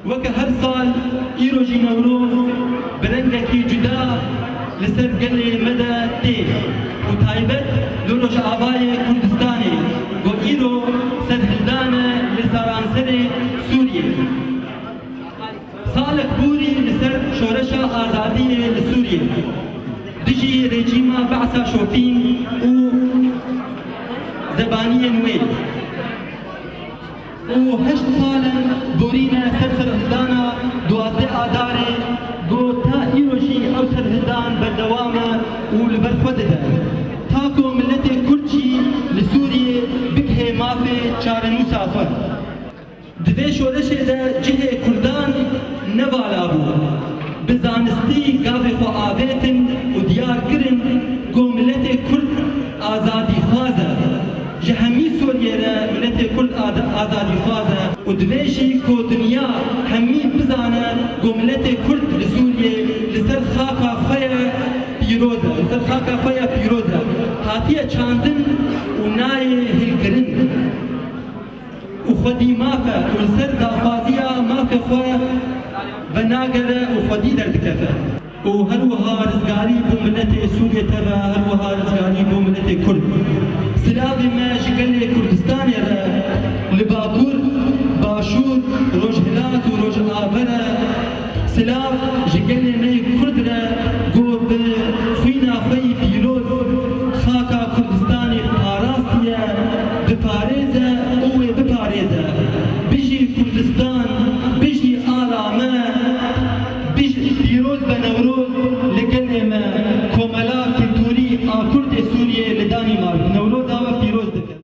وەک هەر ساڵ ئیرۆژی نەورۆز بەرەنگێکی جودا لەسەر گەلێ مەدە تێ و تایبەت لە ڕۆژئاوای کوردستانê بۆ ئیرۆ سەرهەڵدانە لە سەرانسەرê سووریê ساڵێک بووری لەسەر شۆرەشە ئازادیê لە سووریê dijî rejîma Be'sa şofîn û zebaniyên wê û heşt salên borîne ser serhildana duwazdeh adarê got ta îro jî ew serhildan berdewam e û li ber xwe dide ta ku milletê Kurd jî li Sûriyê bigihe mafê çarenûsa xwe. Di vê şoreşê de cihê Kurdan ne vala bû. Bi zanistî gavê xwe avêtin û diyar kirin ku milletê Kurd azadîxwaz e. Ji hemî Sûriyê re milletê Kurd azadîxwaz e û divê jî ku dinya hemî bizane ku milletê Kurd li Sûriyê li ser xaka xwe ye pîroz e, li ser xaka xwe ye pîroz e. Hatiye çandin û nayê hilkirin û xwedî mafe û li ser daxwaziya mafê xwe venagere û xwedî derdikefe. û her wiha rizgarî bû milletê Sûriyê teve, her wiha rizgarî bû milletê Kurd. Silavê me ji gelê Kurdistanê re li Bakur, Başûr, Rojhilat û Rojavere silav ji gelê me Kurd re got bi xwîna xwe yî pîroz xaka Kurdistanê parastiye biparêze û wê biparêze. Bijî Kurdistan, bijî arame, bijî pîroz be Newroz li gelê me komela kultûrî a Kurdê Sûriyê li Danîmark Newroza we pîroz dike.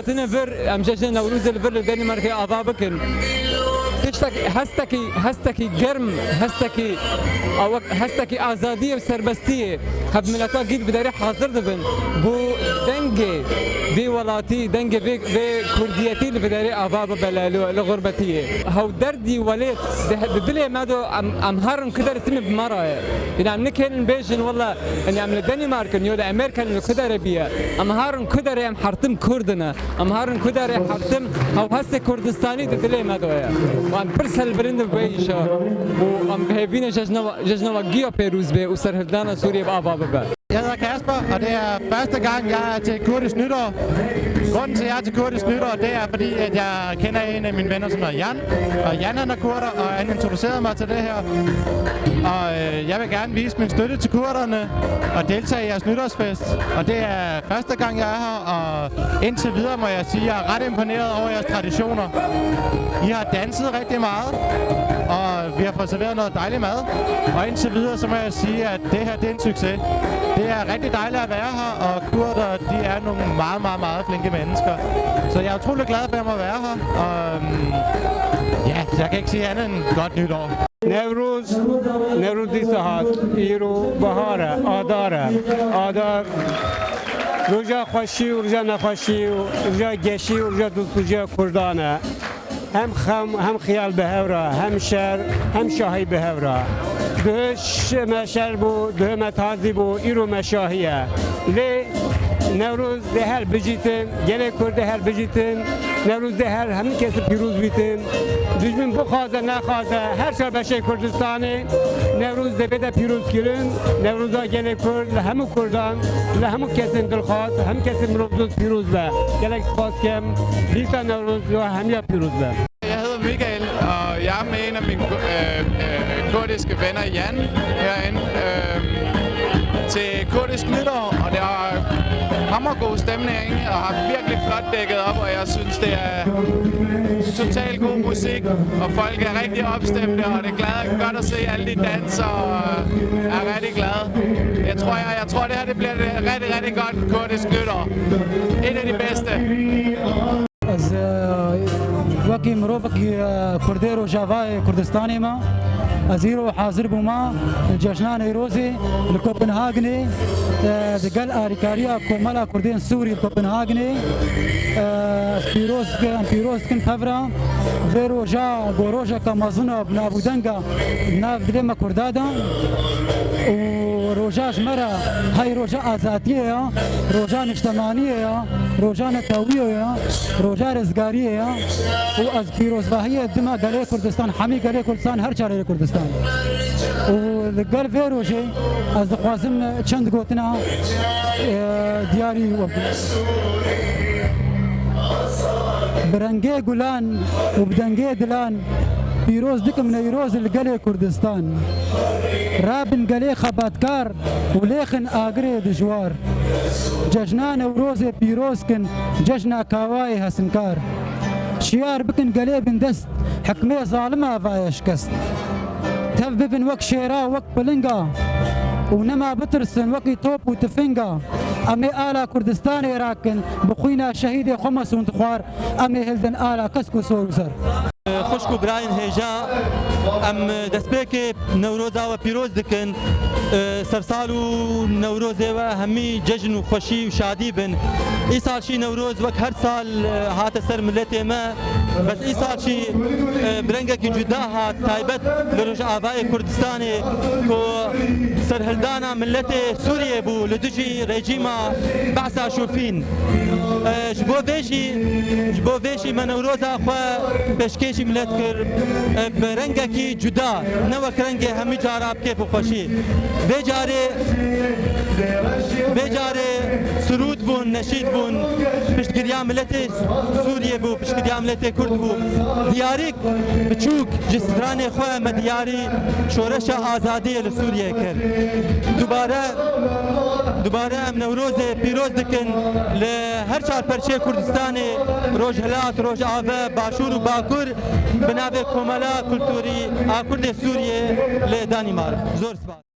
هاتنا فر ام جشن نوروز الفر الدنمارك آوا بکن هستکی گرم هستکی آزادی و سربستی هب ملتا گید بداری حاضر دبن بو دنگی في ولاتي دنگ في كرديتي اللي بداري أبابا بلالو لغربتيه هو دردي وليت بدلي مادو أم هارن كدر تم بمرة يعني عم نكهن بيجن والله يعني عم الدنمارك نيولا أمريكا اللي كدر بيا أم هارن كدر أم حرتم كردنا أم هارن كدر أم حرتم هو هسه كردستاني بدلي مادو وأم برسل برند بيجا وأم بهفينا ججنا وجيو بيروز بي وسرهدانا سوريا بأبابا. Jeg hedder Kasper, og det er første gang, jeg er til Kurdisk Nytår. Grunden til, at jeg er til Kurdisk Nytår, det er fordi, at jeg kender en af mine venner, som hedder Jan. Og Jan han er kurder, og han introducerede mig til det her. Og jeg vil gerne vise min støtte til kurderne og deltage i jeres nytårsfest. Og det er første gang, jeg er her, og indtil videre må jeg sige, at jeg er ret imponeret over jeres traditioner. I har danset rigtig meget, og vi har fået serveret noget dejlig mad. Og indtil videre, så må jeg sige, at det her det er en succes. Det er rigtig dejligt at være her, og kurder, de er nogle meget flinke mennesker. Så jeg er utrolig glad for, at jeg må være her, og ja, jeg kan ikke sige andet end godt nytår. نوروزی ساعت ایرو بهاره آدار روزا خوشی و روزا نخوشی و روزا گشی و روزا دوستوجی کردانه هم خیال بهورا هم شهر هم شاهی بهورا دهش مشهر بو ده متازی بو ایرو مشاهیه لی نوروز ده هر بجیتن گله کرد هر بجیتن نوروز ده هر همین کسی پیروز بیتن دشمن بخوازه نخوازه هر شهر بشه کردستانه نوروز ده بده پیروز کردن نوروزا گله کرد لهمو کردان لهمو کسی دلخواست هم کسی مروز پیروز به گله سپاس کم لیسا نوروز و همیا پیروز به. Jeg hedder Michael, og jeg er med en af mine kurdiske venner, Jan, herinde til Kurdisk Nytår, og det er hammergod stemning, og har virkelig flot dækket op, og jeg synes, det er totalt god musik, og folk er rigtig opstemte, og det er godt at se alle de danser, og er rigtig glade. Jeg tror det her det bliver et rigtig godt Kurdisk Nytår. Et af de bedste. از وکی مروفکی کردی و جاوای کردستانی ما از ایرو حاضر بوما الجشنان ایروزی لکوپنهاگنی دگل آریکاریا کوملا کردین سوری کوپنهاگنی پیروز کن پفرا و روژا کامازونا بنابودنگا ناف دلما کردادا و روژاش مرا های روژا آزادیه روژا نشتمانیه روژا نتاویه روژا رزگاریه و از پیروزباهی دما گله کردستان حمی گله کردستان هر چاره کردستان و گل ویروژه از خوازم چند گوتنا دیاری و برنگه گلان و بدنگه دلان پیروز دکم نیروز الگله کردستان رابن گله خباتکار و لیخن آگره دجوار جشنان وروز پیروز کن جشنا کاوای حسنکار شیار بکن گله بن دست حکمه ظالمه وایش کست تف ببن وک شیرا وک بلنگا ونما بترسن وقي توب وتفنقا أمي آلا كردستان راكن بخوينا شهيد خمس وانتخوار أمي هلدن آلا كسكو سوروسر خوشكو براين هيجا ام دسبيك نوروزا و پیروز دکن سرسالو نوروزه و همي جشن و خوشي و شادي بن ای سال شي نوروز وك هر سال هات سر ملتي ما بس ای سال شي برنگك جدا هات تايبت لروج آباء كردستاني كو سرهلدانا ملتي سوريا بو لدجي ريجيما بعثا شوفين جبو فيشي من نوروزا خوا بشكيشي ملت كر برنگكي جدا نوك رنگي همي جاراب كيف خوشي بجاره سرود بون نشید بون پشتگیری ملت سوریه بو پشتگیری ملت کرد بو دیاری بچوک جسران خواه مدیاری شورش آزادی لسوریه کرد دوباره ام نوروز پیروز دکن لهر چار پرچه کردستان روز هلات روز آوه باشور و باکور بناوه کوملا کلتوری آکرد سوریه لدانمارک زور سپاس